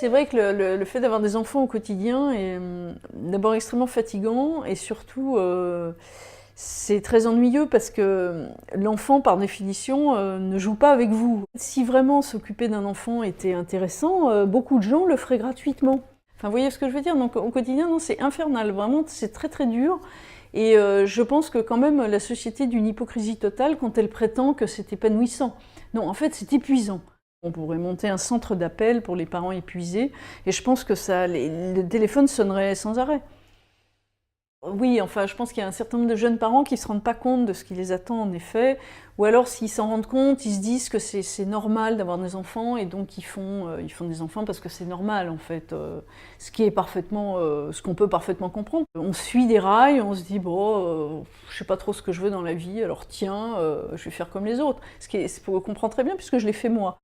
C'est vrai que le fait d'avoir des enfants au quotidien est d'abord extrêmement fatigant et surtout c'est très ennuyeux parce que l'enfant, par définition, ne joue pas avec vous. Si vraiment s'occuper d'un enfant était intéressant, beaucoup de gens le feraient gratuitement. Enfin, vous voyez ce que je veux dire? Donc au quotidien, non, c'est infernal, vraiment, c'est très très dur. Et je pense que quand même la société d'une hypocrisie totale quand elle prétend que c'est épanouissant. Non, en fait, c'est épuisant. On pourrait monter un centre d'appel pour les parents épuisés, et je pense que le téléphone sonnerait sans arrêt. Oui, enfin, je pense qu'il y a un certain nombre de jeunes parents qui ne se rendent pas compte de ce qui les attend, en effet. Ou alors, s'ils s'en rendent compte, ils se disent que c'est normal d'avoir des enfants, et donc ils font des enfants parce que c'est normal, en fait. Ce qui est parfaitement, ce qu'on peut parfaitement comprendre. On suit des rails, on se dit, bon, je sais pas trop ce que je veux dans la vie, alors tiens, je vais faire comme les autres. Ce qu'on comprend très bien, puisque je l'ai fait moi.